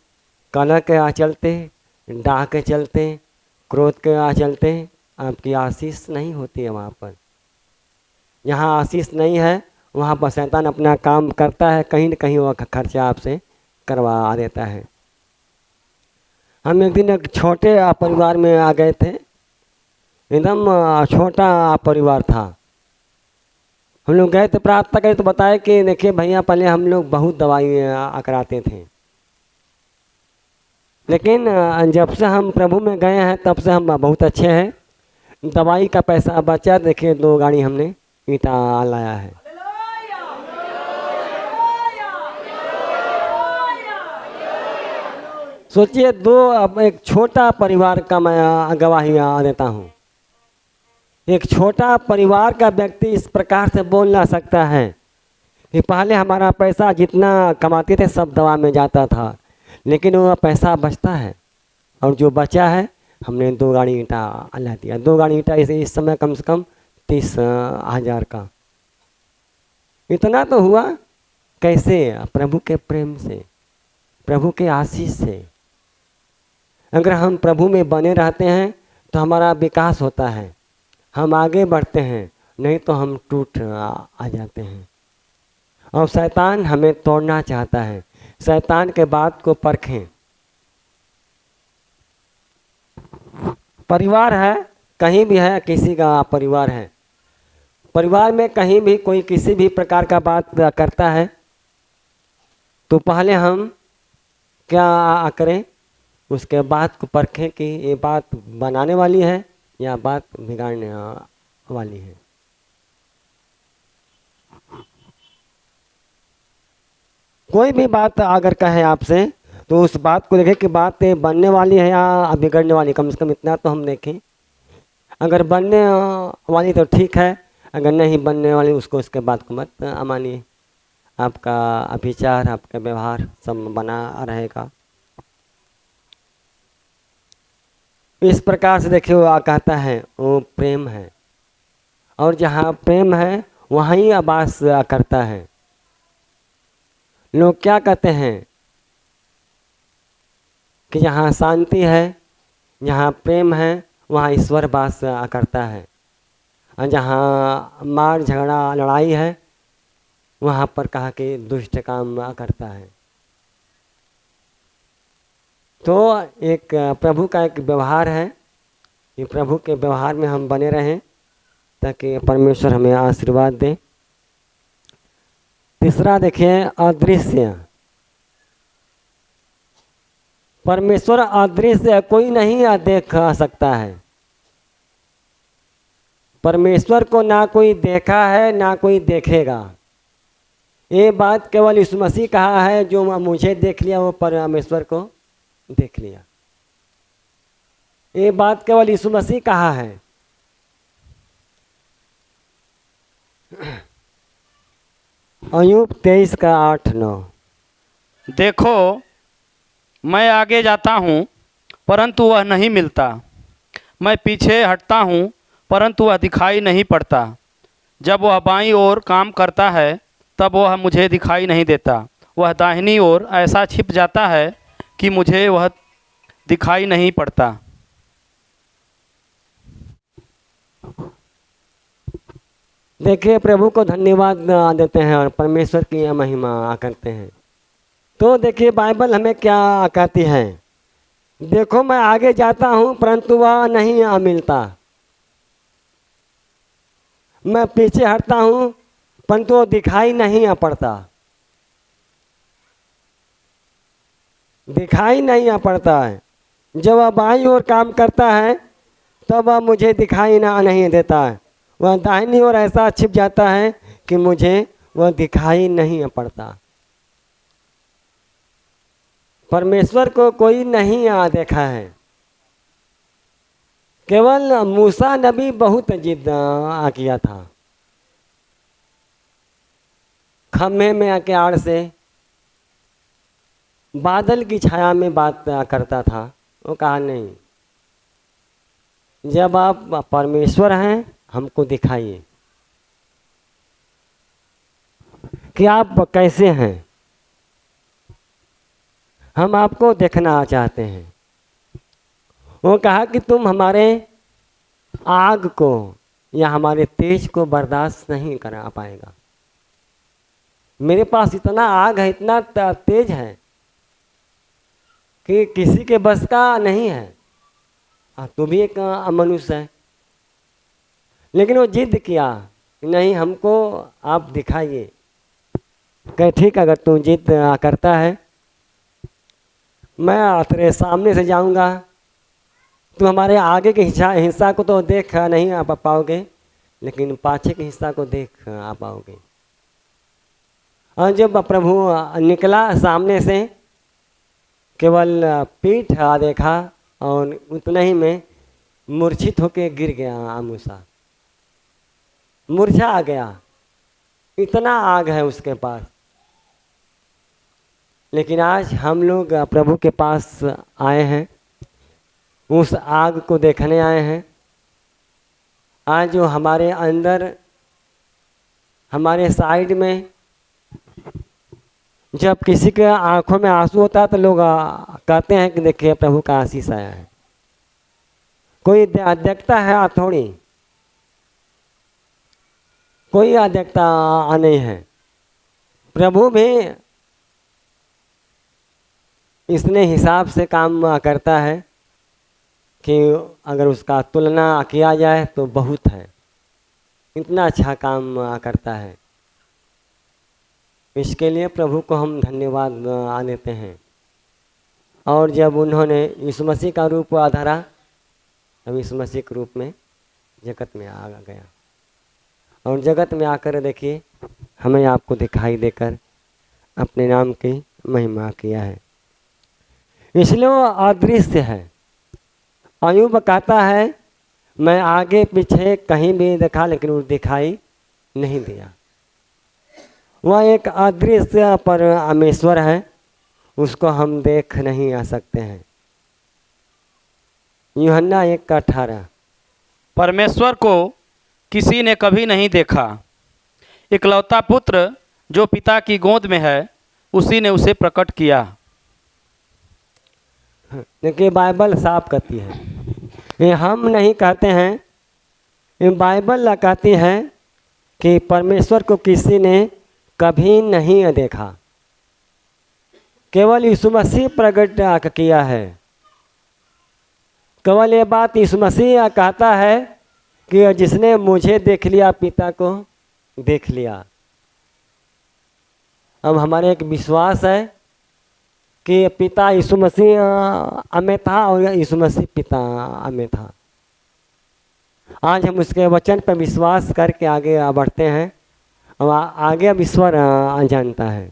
कलह के चलते, डाह के चलते, क्रोध के चलते आपकी आशीष नहीं होती है। वहाँ पर जहाँ आशीष नहीं है वहाँ पर शैतान अपना काम करता है, कहीं न कहीं वह खर्चा आपसे करवा देता है। हम एक दिन एक छोटे परिवार में आ गए थे, एकदम छोटा परिवार था। हम लोग गए थे प्रार्थना करें तो बताए कि देखिए भैया, पहले हम लोग बहुत दवाई कराते थे, लेकिन जब से हम प्रभु में गए हैं तब से हम बहुत अच्छे हैं। दवाई का पैसा बचा, देखिए 2 गाड़ी हमने ईंटा लाया है। सोचिए, एक छोटा परिवार का मैं गवाही देता हूँ। एक छोटा परिवार का व्यक्ति इस प्रकार से बोल ना सकता है कि पहले हमारा पैसा जितना कमाते थे सब दवा में जाता था, लेकिन वो पैसा बचता है और जो बचा है हमने 2 गाड़ी ईंटा ला दिया। 2 गाड़ी ईंटा इस समय कम से कम 30,000 का। इतना तो हुआ कैसे? प्रभु के प्रेम से, प्रभु के आशीष से। अगर हम प्रभु में बने रहते हैं तो हमारा विकास होता है, हम आगे बढ़ते हैं, नहीं तो हम टूट आ जाते हैं। और शैतान हमें तोड़ना चाहता है। शैतान के बात को परखें। परिवार है, कहीं भी है, किसी का परिवार है, परिवार में कहीं भी कोई किसी भी प्रकार का बात करता है तो पहले हम क्या करें? उसके बात को परखें कि ये बात बनाने वाली है या बात बिगाड़ने वाली है। कोई भी बात अगर कहे आपसे तो उस बात को देखें कि बात बनने वाली है या बिगड़ने वाली। कम से कम इतना तो हम देखें। अगर बनने वाली तो ठीक है, अगर नहीं बनने वाली उसको उसके बात को मत मानिए। आपका विचार, आपका व्यवहार सब बना रहेगा। इस प्रकार से देखिए वो कहता है वो प्रेम है, और जहाँ प्रेम है वहाँ ही आवास करता है। लोग क्या कहते हैं कि जहाँ शांति है, जहाँ प्रेम है, वहाँ ईश्वर वास करता है, और जहाँ मार झगड़ा लड़ाई है वहाँ पर कहा कि दुष्ट काम करता है। तो एक प्रभु का एक व्यवहार है, ये प्रभु के व्यवहार में हम बने रहें ताकि परमेश्वर हमें आशीर्वाद दे। तीसरा देखिए अदृश्य। परमेश्वर अदृश्य, कोई नहीं देख सकता है। परमेश्वर को ना कोई देखा है ना कोई देखेगा। ये बात केवल यीशु मसीह कहा है, जो मुझे देख लिया वो परमेश्वर को देख लिया। ये बात केवल यीशु मसीह कहा है। अय्यूब 23 का 8-9। देखो मैं आगे जाता हूँ परंतु वह नहीं मिलता, मैं पीछे हटता हूँ परंतु वह दिखाई नहीं पड़ता। जब वह बाईं ओर काम करता है तब वह मुझे दिखाई नहीं देता, वह दाहिनी ओर ऐसा छिप जाता है कि मुझे वह दिखाई नहीं पड़ता। देखिए प्रभु को धन्यवाद देते हैं और परमेश्वर की महिमा करते हैं। तो देखिए बाइबल हमें क्या कहती है, देखो मैं आगे जाता हूँ परंतु वह नहीं मिलता, मैं पीछे हटता हूँ परंतु वो दिखाई नहीं पड़ता, दिखाई नहीं पड़ता है। जब वह बाईं ओर काम करता है तब वह मुझे दिखाई नहीं देता है, वह दाहिनी ओर ऐसा छिप जाता है कि मुझे वह दिखाई नहीं पड़ता। परमेश्वर को कोई नहीं देखा है। केवल मूसा नबी बहुत जिद किया था, खम्भे में आके आड़ से बादल की छाया में बात करता था। वो कहा नहीं, जब आप परमेश्वर हैं हमको दिखाइए कि आप कैसे हैं, हम आपको देखना चाहते हैं। वो कहा कि तुम हमारे आग को या हमारे तेज को बर्दाश्त नहीं करा पाएगा। मेरे पास इतना आग है, इतना तेज है कि किसी के बस का नहीं है। तू भी एक मनुष्य है, लेकिन वो जिद किया नहीं, हमको आप दिखाइए। कहे ठीक, अगर तू जिद करता है मैं तेरे सामने से जाऊंगा, तू हमारे आगे के हिस्सा को तो देख नहीं आ पाओगे, लेकिन पाछे के हिस्सा को देख आ पाओगे। और जब प्रभु निकला सामने से, केवल पीठ देखा और उतने ही में मूर्छित होके गिर गया मूसा, मुरझा आ गया, इतना आग है उसके पास। लेकिन आज हम लोग प्रभु के पास आए हैं, उस आग को देखने आए हैं। आज जो हमारे अंदर, हमारे साइड में जब किसी के आंखों में आंसू होता है तो लोग कहते हैं कि देखिए प्रभु का आशीष आया है। कोई देखता है थोड़ी, कोई देखता नहीं है। प्रभु भी इसने हिसाब से काम करता है कि अगर उसका तुलना किया जाए तो बहुत है, इतना अच्छा काम करता है। इसके लिए प्रभु को हम धन्यवाद देते हैं। और जब उन्होंने यीशु मसीह का रूप धरा, तब यीशु मसीह के रूप में जगत में आ गया, और जगत में आकर देखिए हमें आपको दिखाई देकर अपने नाम की महिमा किया है। इसलिए वो अदृश्य है। अय्यूब कहता है मैं आगे पीछे कहीं भी देखा लेकिन वो दिखाई नहीं दिया। वह एक अदृश्य परमेश्वर है, उसको हम देख नहीं आ सकते हैं। यूहन्ना 1:18। परमेश्वर को किसी ने कभी नहीं देखा, इकलौता पुत्र जो पिता की गोद में है उसी ने उसे प्रकट किया। देखिए बाइबल साफ कहती है, ये हम नहीं कहते हैं, ये बाइबल कहती है कि परमेश्वर को किसी ने कभी नहीं देखा, केवल यीशु मसीह प्रकट किया है। केवल ये बात यीशु मसीह कहता है कि जिसने मुझे देख लिया पिता को देख लिया। अब हमारे एक विश्वास है कि पिता यीशु मसीह हमें था और यीशु मसीह पिता हमें था। आज हम उसके वचन पर विश्वास करके आगे बढ़ते हैं और आगे अब ईश्वर जानता है,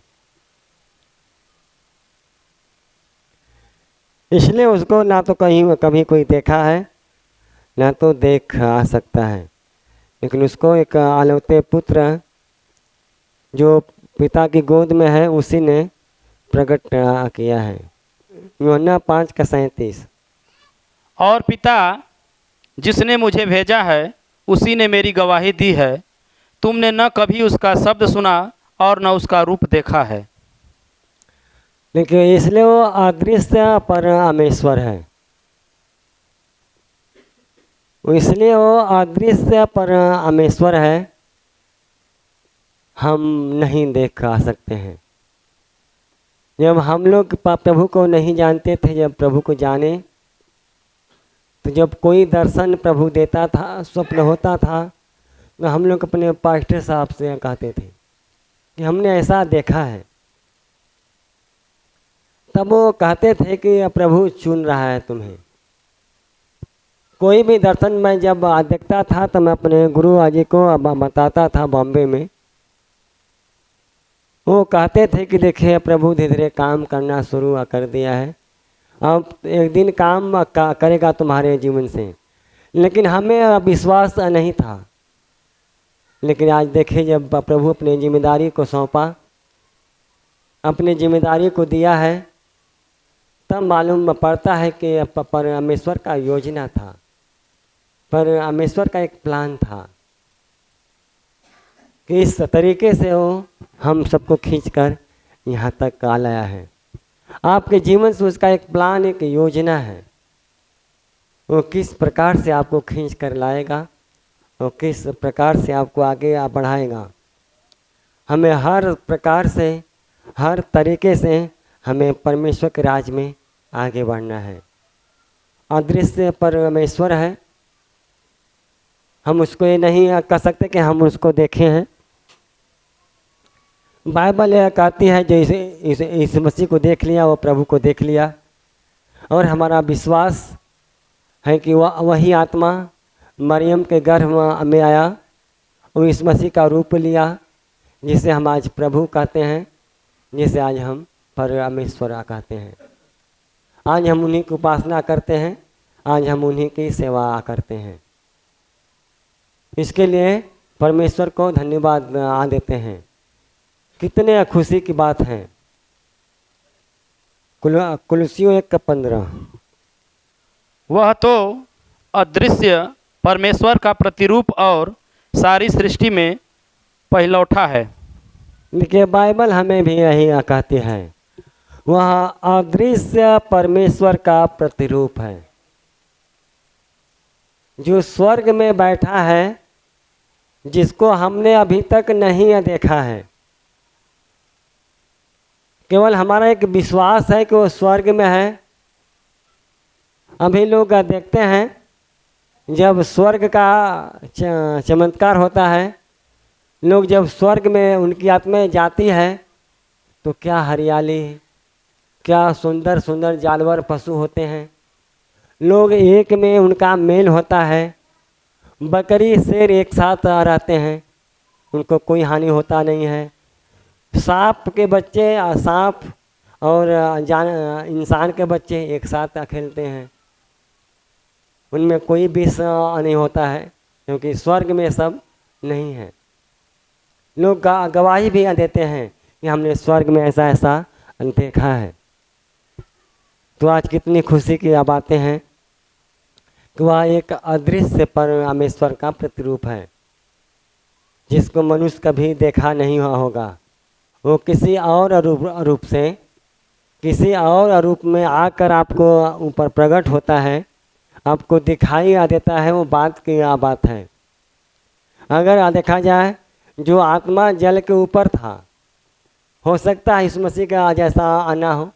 इसलिए उसको ना तो कहीं कभी कोई देखा है ना तो देख आ सकता है, लेकिन उसको एक अलौते पुत्र जो पिता की गोद में है उसी ने प्रकट किया है। यूहन्ना 5:37। और पिता जिसने मुझे भेजा है उसी ने मेरी गवाही दी है, तुमने न कभी उसका शब्द सुना और न उसका रूप देखा है। देखिए इसलिए वो अदृश्य परमेश्वर है, इसलिए वो अदृश्य परमेश्वर है, हम नहीं देख आ सकते हैं। जब हम लोग प्रभु को नहीं जानते थे, जब प्रभु को जाने तो जब कोई दर्शन प्रभु देता था, स्वप्न होता था, तो हम लोग अपने पास्टर साहब से कहते थे कि हमने ऐसा देखा है। तब वो कहते थे कि प्रभु चुन रहा है तुम्हें। कोई भी दर्शन मैं जब देखता था तो मैं अपने गुरु जी को बताता था बॉम्बे में। वो कहते थे कि देखिए प्रभु धीरे धीरे काम करना शुरू कर दिया है, अब एक दिन काम करेगा तुम्हारे जीवन से। लेकिन हमें विश्वास नहीं था, लेकिन आज देखिए जब प्रभु अपने जिम्मेदारी को सौंपा, अपने जिम्मेदारी को दिया है, तब मालूम पड़ता है कि परमेश्वर का योजना था, परमेश्वर का एक प्लान था कि इस तरीके से वो हम सबको खींचकर यहाँ तक लाया है। आपके जीवन से उसका एक प्लान, एक योजना है। वो किस प्रकार से आपको खींच कर लाएगा और किस प्रकार से आपको आगे बढ़ाएगा। हमें हर प्रकार से, हर तरीके से हमें परमेश्वर के राज में आगे बढ़ना है। अदृश्य परमेश्वर है, हम उसको ये नहीं कह सकते कि हम उसको देखे हैं। बाइबल यह कहती है जैसे इस मसीह को देख लिया वो प्रभु को देख लिया, और हमारा विश्वास है कि वही आत्मा मरियम के गर्भ में आया और इस मसीह का रूप लिया, जिसे हम आज प्रभु कहते हैं, जिसे आज हम परमेश्वर कहते हैं। आज हम उन्हीं की उपासना करते हैं, आज हम उन्हीं की सेवा करते हैं। इसके लिए परमेश्वर को धन्यवाद देते हैं। कितने खुशी की बात है। कुलसियों 1:15। वह तो अदृश्य परमेश्वर का प्रतिरूप और सारी सृष्टि में पहिलौठा है। देखिए बाइबल हमें भी यही कहती है, वह अदृश्य परमेश्वर का प्रतिरूप है, जो स्वर्ग में बैठा है, जिसको हमने अभी तक नहीं देखा है। केवल हमारा एक विश्वास है कि वो स्वर्ग में है। अभी लोग देखते हैं जब स्वर्ग का चमत्कार होता है, लोग जब स्वर्ग में उनकी आत्माएं जाती है तो क्या हरियाली, क्या सुंदर सुंदर जानवर पशु होते हैं। लोग एक में उनका मेल होता है, बकरी शेर एक साथ रहते हैं, उनको कोई हानि होता नहीं है। सांप के बच्चे, सांप और इंसान के बच्चे एक साथ खेलते हैं, उनमें कोई विष नहीं होता है, क्योंकि स्वर्ग में सब नहीं है। लोग गवाही भी देते हैं कि हमने स्वर्ग में ऐसा ऐसा देखा है। तो आज कितनी खुशी की बातें हैं कि वह एक अदृश्य परमेश्वर का प्रतिरूप है, जिसको मनुष्य कभी देखा नहीं हुआ होगा। वो किसी और रूप से, किसी और रूप में आकर आपको ऊपर प्रकट होता है, आपको दिखाई देता है। वो बात की बात है। अगर देखा जाए, जो आत्मा जल के ऊपर था, हो सकता है यीशु मसीह का जैसा आना हो,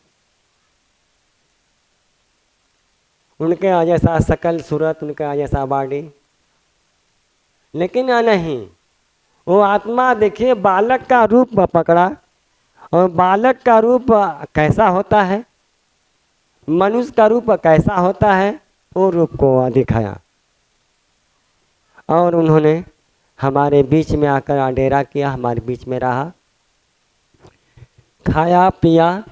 उनके जैसा शकल सूरत, उनका जैसा बॉडी, लेकिन नहीं, वो आत्मा देखिए बालक का रूप पकड़ा। और बालक का रूप कैसा होता है, मनुष्य का रूप कैसा होता है, वो रूप को दिखाया। और उन्होंने हमारे बीच में आकर डेरा किया, हमारे बीच में रहा, खाया पिया,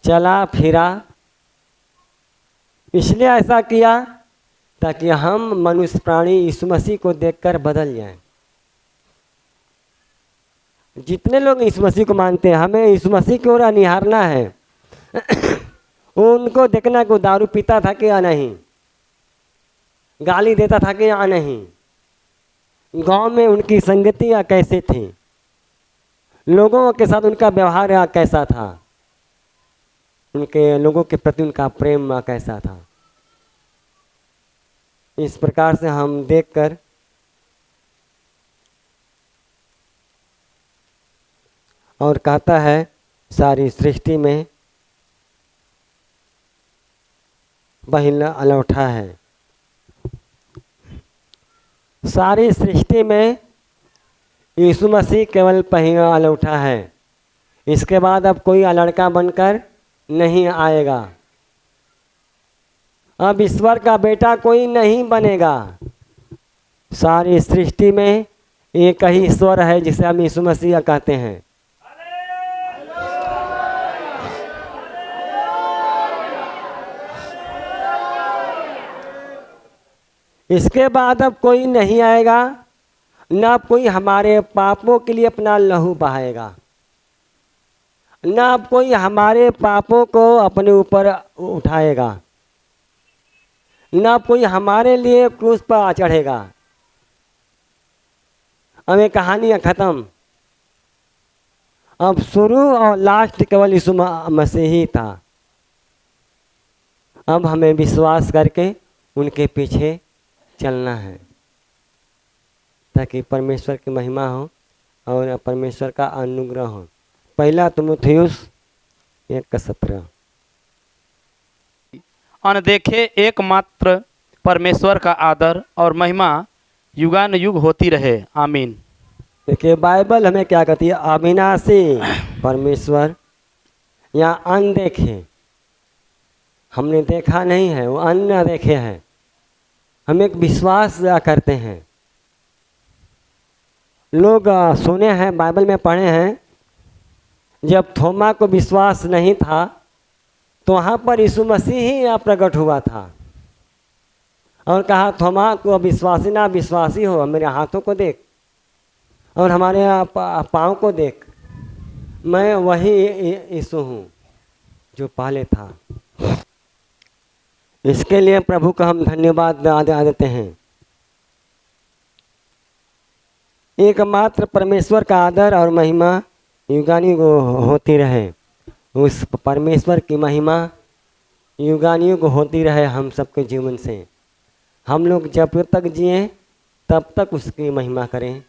चला फिरा। इसलिए ऐसा किया ताकि हम मनुष्य प्राणी यीशु मसीह को देखकर बदल जाएं। जितने लोग यीशु मसीह को मानते हैं, हमें यीशु मसीह की ओर निहारना है। वो उनको देखना कि वो दारू पीता था कि या नहीं, गाली देता था कि या नहीं, गांव में उनकी संगतियाँ कैसे थी, लोगों के साथ उनका व्यवहार कैसा था, उनके लोगों के प्रति उनका प्रेम कैसा था। इस प्रकार से हम देखकर और कहता है सारी सृष्टि में पहिला अनूठा है। सारी सृष्टि में यीशु मसीह केवल पहिला अनूठा है। इसके बाद अब कोई लड़का बनकर नहीं आएगा, अब ईश्वर का बेटा कोई नहीं बनेगा। सारी सृष्टि में एक ही ईश्वर है जिसे हम यीशु मसीह कहते हैं। इसके बाद अब कोई नहीं आएगा, ना कोई हमारे पापों के लिए अपना लहू बहाएगा, ना कोई हमारे पापों को अपने ऊपर उठाएगा, ना कोई हमारे लिए क्रूस पर चढ़ेगा। अब ये कहानी खत्म। अब शुरू और लास्ट केवल यीशु मसीह ही था। अब हमें विश्वास करके उनके पीछे चलना है ताकि परमेश्वर की महिमा हो और परमेश्वर का अनुग्रह हो। पहला तीमुथियुस 1:17। अनदेखे एकमात्र परमेश्वर का आदर और महिमा युगानुयुग होती रहे, आमीन। देखिए बाइबल हमें क्या कहती है, अविनाशी परमेश्वर या अनदेखे, हमने देखा नहीं है, वो अन्य देखे हैं। हम एक विश्वास करते हैं। लोग सुने हैं, बाइबल में पढ़े हैं, जब थोमा को विश्वास नहीं था तो वहाँ पर यीशु मसीह ही प्रकट हुआ था और कहा थोमा को विश्वासी ना विश्वासी हो, मेरे हाथों को देख और हमारे पाँव को देख, मैं वही यीशु हूँ जो पहले था। इसके लिए प्रभु का हम धन्यवाद देते हैं। एकमात्र परमेश्वर का आदर और महिमा युगानुयुग होती रहे। उस परमेश्वर की महिमा युगानुयुग होती रहे हम सबके जीवन से। हम लोग जब तक जिए तब तक उसकी महिमा करें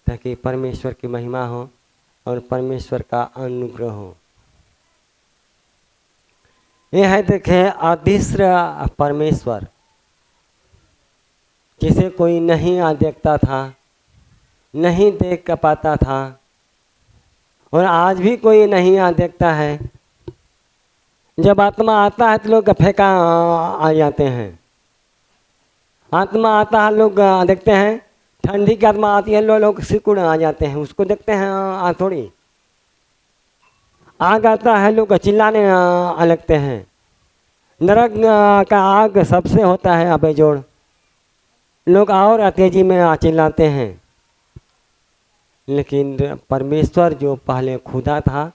ताकि परमेश्वर की महिमा हो और परमेश्वर का अनुग्रह हो। यह है देखें अदृश्य परमेश्वर, जिसे कोई नहीं देखता था, नहीं देख पाता था और आज भी कोई नहीं देखता है। जब आत्मा आता है तो लोग फेंका आ जाते हैं। आत्मा आता है, लोग देखते हैं, ठंडी की आत्मा आती है, लोग सिकुड़ आ जाते हैं, उसको देखते हैं थोड़ी। आग आता है, लोग चिल्लाने लगते हैं। नरक का आग सबसे होता है बेजोड़, लोग और तेजी में चिल्लाते हैं। लेकिन परमेश्वर जो पहले खुदा था,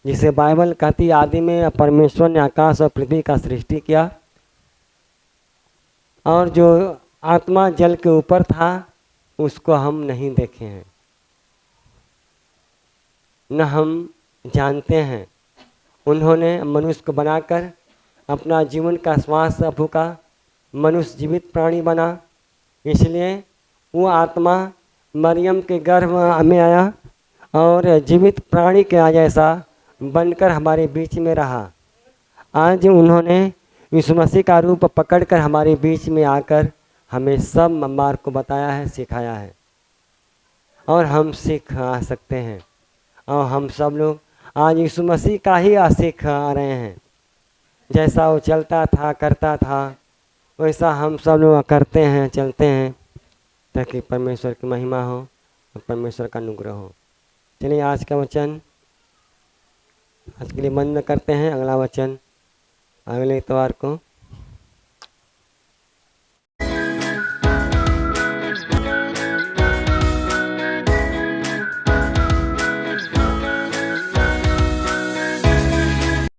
जिसे बाइबल कहती आदि में परमेश्वर ने आकाश और पृथ्वी का सृष्टि किया, और जो आत्मा जल के ऊपर था उसको हम नहीं देखे हैं, न हम जानते हैं। उन्होंने मनुष्य को बनाकर अपना जीवन का श्वास फूका, मनुष्य जीवित प्राणी बना, इसलिए वो आत्मा मरियम के गर्भ में आया और जीवित प्राणी के जैसा बनकर हमारे बीच में रहा। आज उन्होंने यीशु मसीह का रूप पकड़कर हमारे बीच में आकर हमें सब मार्ग को बताया है, सिखाया है, और हम सीख आ सकते हैं। और हम सब लोग आज यीशु मसीह का ही सीख आ रहे हैं। जैसा वो चलता था करता था वैसा हम सब लोग करते हैं, चलते हैं, ताकि परमेश्वर की महिमा हो और परमेश्वर का अनुग्रह हो। चलिए आज का वचन आज के लिए बंद करते हैं। अगला वचन अगले इतवार को